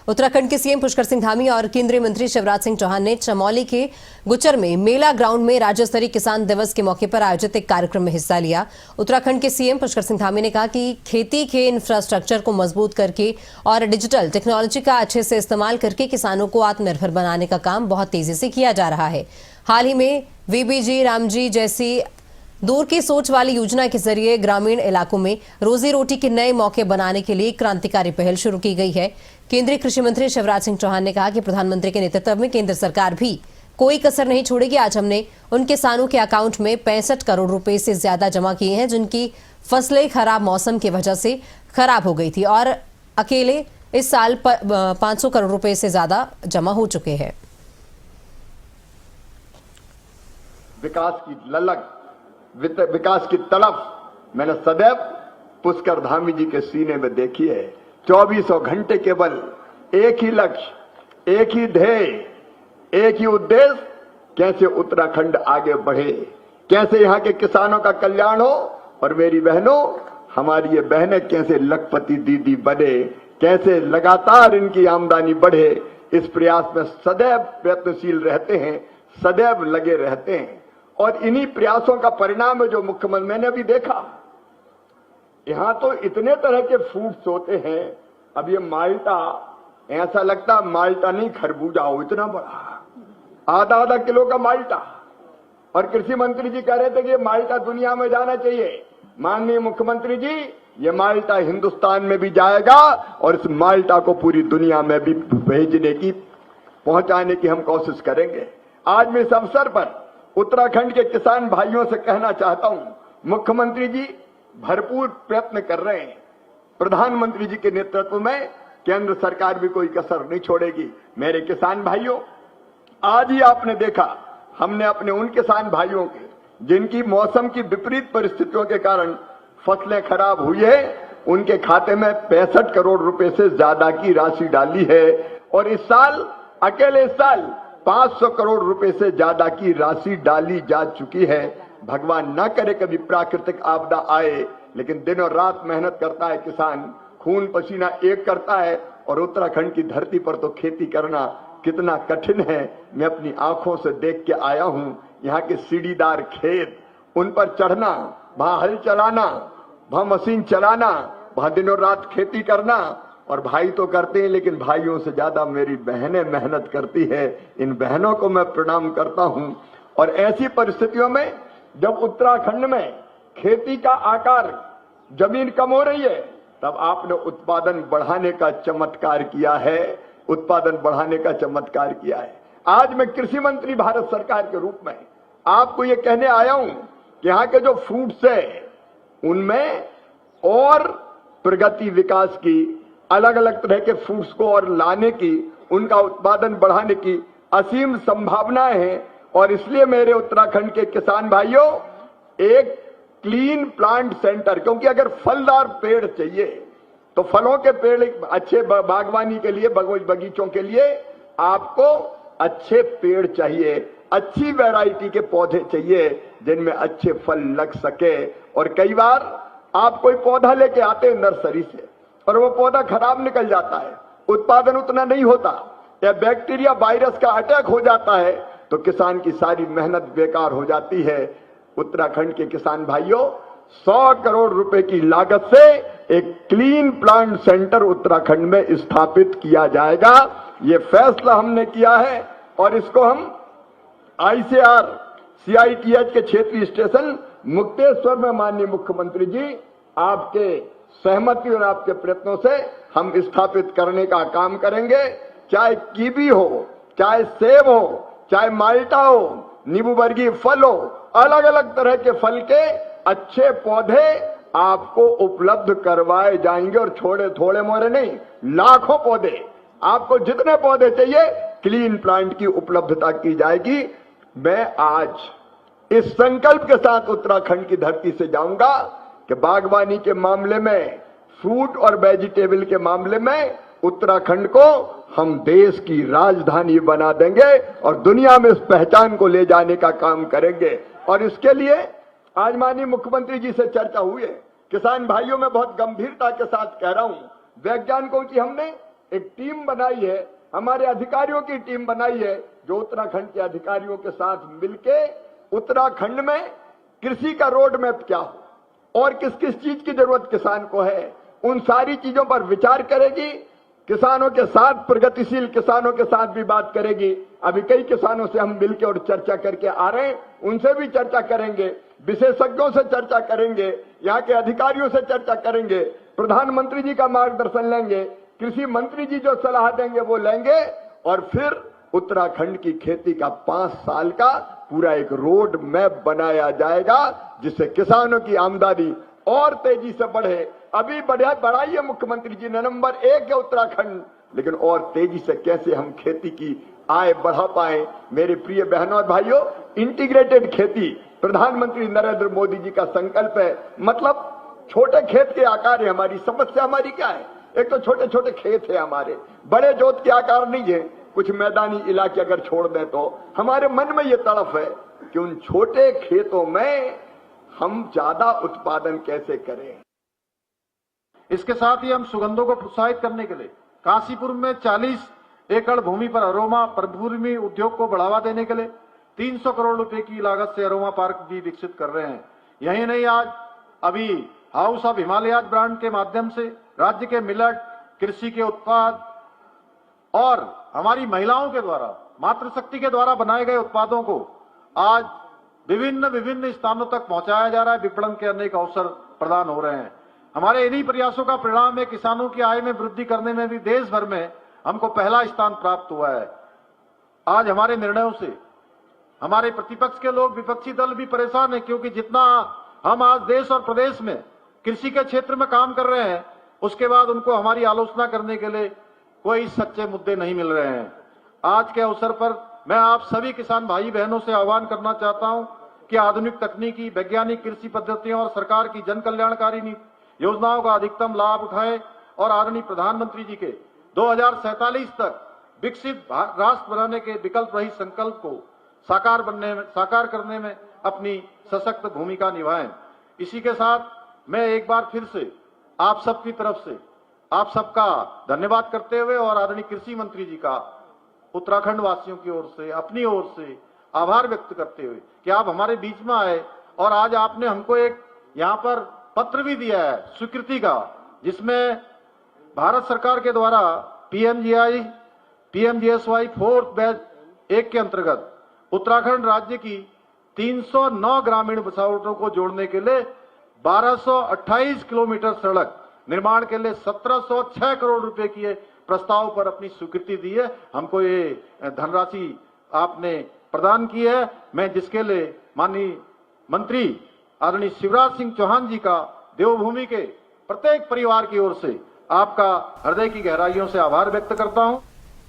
उत्तराखंड के सीएम पुष्कर सिंह धामी और केंद्रीय मंत्री शिवराज सिंह चौहान ने चमोली के गुच्चर में मेला ग्राउंड में राज्य स्तरीय किसान दिवस के मौके पर आयोजित एक कार्यक्रम में हिस्सा लिया। उत्तराखंड के सीएम पुष्कर सिंह धामी ने कहा कि खेती के इंफ्रास्ट्रक्चर को मजबूत करके और डिजिटल टेक्नोलॉजी का अच्छे से इस्तेमाल करके किसानों को आत्मनिर्भर बनाने का काम बहुत तेजी से किया जा रहा है। हाल ही में वीबीजी रामजी जैसी दूर की सोच वाली योजना के जरिए ग्रामीण इलाकों में रोजी रोटी के नए मौके बनाने के लिए क्रांतिकारी पहल शुरू की गई है। केंद्रीय कृषि मंत्री शिवराज सिंह चौहान ने कहा कि प्रधानमंत्री के नेतृत्व में केंद्र सरकार भी कोई कसर नहीं छोड़ेगी। आज हमने उन किसानों के अकाउंट में 65 करोड़ रुपए से ज्यादा जमा किए हैं जिनकी फसलें खराब मौसम की वजह से खराब हो गई थी और अकेले इस साल 500 करोड़ रुपए से ज्यादा जमा हो चुके हैं। विकास की ललक, विकास की तड़प मैंने सदैव पुष्कर धामी जी के सीने में देखी है। 2400 घंटे केवल एक ही लक्ष्य, एक ही ध्येय, एक ही उद्देश्य, कैसे उत्तराखंड आगे बढ़े, कैसे यहाँ के किसानों का कल्याण हो और मेरी बहनों, हमारी ये बहनें कैसे लखपति दीदी बने, कैसे लगातार इनकी आमदनी बढ़े, इस प्रयास में सदैव प्रयत्नशील रहते हैं, सदैव लगे रहते हैं। और इन्हीं प्रयासों का परिणाम है जो मुख्यमंत्री, मैंने अभी देखा यहां तो इतने तरह के फ्रूट्स होते हैं। अब ये माल्टा, ऐसा लगता माल्टा नहीं खरबूजा हो, इतना बड़ा आधा किलो का माल्टा। और कृषि मंत्री जी कह रहे थे कि ये माल्टा दुनिया में जाना चाहिए। माननीय मुख्यमंत्री जी, ये माल्टा हिंदुस्तान में भी जाएगा और इस माल्टा को पूरी दुनिया में भी भेजने की, पहुंचाने की हम कोशिश करेंगे। आज मैं इस अवसर पर उत्तराखंड के किसान भाइयों से कहना चाहता हूं, मुख्यमंत्री जी भरपूर प्रयत्न कर रहे हैं। प्रधानमंत्री जी के नेतृत्व में केंद्र सरकार भी कोई कसर नहीं छोड़ेगी। मेरे किसान भाइयों, आज ही आपने देखा हमने अपने उन किसान भाइयों के जिनकी मौसम की विपरीत परिस्थितियों के कारण फसलें खराब हुई है, उनके खाते में 65 करोड़ रुपए से ज्यादा की राशि डाली है। और इस साल, अकेले इस साल 500 करोड़ रुपए से ज्यादा की राशि डाली जा चुकी है। भगवान ना करे कभी प्राकृतिक आपदा आए, लेकिन दिन और रात मेहनत करता है किसान, खून पसीना एक करता है। और उत्तराखंड की धरती पर तो खेती करना कितना कठिन है, मैं अपनी आंखों से देख के आया हूं। यहाँ के सीढ़ीदार खेत, उन पर चढ़ना, वहां हल चलाना, वहां मशीन चलाना, वहां दिनों रात खेती करना। और भाई तो करते हैं, लेकिन भाइयों से ज्यादा मेरी बहनें मेहनत करती है। इन बहनों को मैं प्रणाम करता हूं। और ऐसी परिस्थितियों में जब उत्तराखंड में खेती का आकार, जमीन कम हो रही है, तब आपने उत्पादन बढ़ाने का चमत्कार किया है, उत्पादन बढ़ाने का चमत्कार किया है। आज मैं कृषि मंत्री भारत सरकार के रूप में आपको यह कहने आया हूं कि यहाँ के जो फ्रूट्स है उनमें और प्रगति, विकास की, अलग अलग तरह के फ्रूट्स को और लाने की, उनका उत्पादन बढ़ाने की असीम संभावनाएं हैं। और इसलिए मेरे उत्तराखंड के किसान भाइयों, एक क्लीन प्लांट सेंटर, क्योंकि अगर फलदार पेड़ चाहिए तो फलों के पेड़, अच्छे बागवानी के लिए, बगीचों के लिए आपको अच्छे पेड़ चाहिए, अच्छी वैरायटी के पौधे चाहिए जिनमें अच्छे फल लग सके। और कई बार आप कोई पौधा लेके आते हैं नर्सरी से और वो पौधा खराब निकल जाता है, उत्पादन उतना नहीं होता, या बैक्टीरिया वायरस का अटैक हो जाता है, तो किसान की सारी मेहनत बेकार हो जाती है। उत्तराखंड के किसान भाइयों, 100 करोड़ रुपए की लागत से एक क्लीन प्लांट सेंटर उत्तराखंड में स्थापित किया जाएगा। ये फैसला हमने किया है और इसको हम ICR CITH के क्षेत्रीय स्टेशन मुक्तेश्वर में माननीय मुख्यमंत्री जी आपके सहमति और आपके प्रयत्नों से हम स्थापित करने का काम करेंगे। चाहे कीवी हो, चाहे सेब हो, चाहे माल्टा हो, नींबू वर्गीय फल हो, अलग अलग तरह के फल के अच्छे पौधे आपको उपलब्ध करवाए जाएंगे। और थोड़े मोरे नहीं, लाखों पौधे, आपको जितने पौधे चाहिए क्लीन प्लांट की उपलब्धता की जाएगी। मैं आज इस संकल्प के साथ उत्तराखंड की धरती से जाऊंगा कि बागवानी के मामले में, फ्रूट और वेजिटेबल के मामले में उत्तराखंड को हम देश की राजधानी बना देंगे और दुनिया में इस पहचान को ले जाने का काम करेंगे। और इसके लिए आज माननीय मुख्यमंत्री जी से चर्चा हुई है। किसान भाइयों में बहुत गंभीरता के साथ कह रहा हूं, वैज्ञानिकों की हमने एक टीम बनाई है, हमारे अधिकारियों की टीम बनाई है, जो उत्तराखंड के अधिकारियों के साथ मिलके उत्तराखंड में कृषि का रोड मैप क्या हो और किस किस चीज की जरूरत किसान को है, उन सारी चीजों पर विचार करेगी। किसानों के साथ, प्रगतिशील किसानों के साथ भी बात करेगी। अभी कई किसानों से हम मिलकर और चर्चा करके आ रहे हैं, उनसे भी चर्चा करेंगे, विशेषज्ञों से चर्चा करेंगे, यहाँ के अधिकारियों से चर्चा करेंगे, प्रधानमंत्री जी का मार्गदर्शन लेंगे, कृषि मंत्री जी जो सलाह देंगे वो लेंगे, और फिर उत्तराखंड की खेती का 5 साल का पूरा एक रोड मैप बनाया जाएगा, जिससे किसानों की आमदनी और तेजी से बढ़े। अभी बढ़ाई है मुख्यमंत्री जी ने, नंबर 1 है उत्तराखंड, लेकिन और तेजी से कैसे हम खेती की आय बढ़ा पाए। मेरे प्रिय बहनों और भाइयों, इंटीग्रेटेड खेती प्रधानमंत्री नरेंद्र मोदी जी का संकल्प है। मतलब छोटे खेत के आकार है। हमारी समस्या हमारी क्या है? एक तो छोटे छोटे खेत है हमारे, बड़े जोत के आकार नहीं है। कुछ मैदानी इलाके अगर छोड़ दें तो हमारे मन में ये तड़फ है कि उन छोटे खेतों में हम ज्यादा उत्पादन कैसे करें। इसके साथ ही हम सुगंधों को प्रोत्साहित करने के लिए काशीपुर में 40 एकड़ भूमि पर अरोमा प्रभुभूमि उद्योग को बढ़ावा देने के लिए 300 करोड़ रुपए की लागत से अरोमा पार्क भी विकसित कर रहे हैं। यही नहीं, आज अभी हाउस ऑफ हिमालयाज ब्रांड के माध्यम से राज्य के मिलेट, कृषि के उत्पाद और हमारी महिलाओं के द्वारा, मातृशक्ति के द्वारा बनाए गए उत्पादों को आज विभिन्न स्थानों तक पहुंचाया जा रहा है। विपणन के अनेक अवसर प्रदान हो रहे हैं। हमारे इन्हीं प्रयासों का परिणाम है किसानों की आय में वृद्धि करने में भी देश भर में हमको पहला स्थान प्राप्त हुआ है। आज हमारे निर्णयों से हमारे प्रतिपक्ष के लोग, विपक्षी दल भी परेशान है, क्योंकि जितना हम आज देश और प्रदेश में कृषि के क्षेत्र में काम कर रहे हैं, उसके बाद उनको हमारी आलोचना करने के लिए कोई सच्चे मुद्दे नहीं मिल रहे हैं। आज के अवसर पर मैं आप सभी किसान भाई बहनों से आह्वान करना चाहता हूं कि आधुनिक तकनीकी, वैज्ञानिक कृषि पद्धतियों और सरकार की जन कल्याणकारी योजनाओं का अधिकतम लाभ उठाएं और आदरणीय प्रधानमंत्री जी के 2047 तक विकसित राष्ट्र बनाने के विकल्प रहित संकल्प को साकार करने में अपनी सशक्त भूमिका निभाएं। इसी के साथ मैं एक बार फिर से आप सबकी तरफ से आप सबका धन्यवाद करते हुए और आदरणीय कृषि मंत्री जी का उत्तराखंड वासियों की ओर से, अपनी ओर से आभार व्यक्त करते हुए कि आप हमारे बीच में आए और आज आपने हमको एक यहाँ पर पत्र भी दिया है स्वीकृति का, जिसमें भारत सरकार के द्वारा पीएमजीएसवाई 4th बैच 1 के अंतर्गत उत्तराखंड राज्य की 309 ग्रामीण बसावटों को जोड़ने के लिए 1228 किलोमीटर सड़क निर्माण के लिए 1706 करोड़ रुपए की प्रस्ताव पर अपनी स्वीकृति दी है। हमको ये धनराशि आपने प्रदान की है, मैं जिसके लिए माननीय मंत्री आदरणीय शिवराज सिंह चौहान जी का देवभूमि के प्रत्येक परिवार की ओर से आपका हृदय की गहराइयों से आभार व्यक्त करता हूं।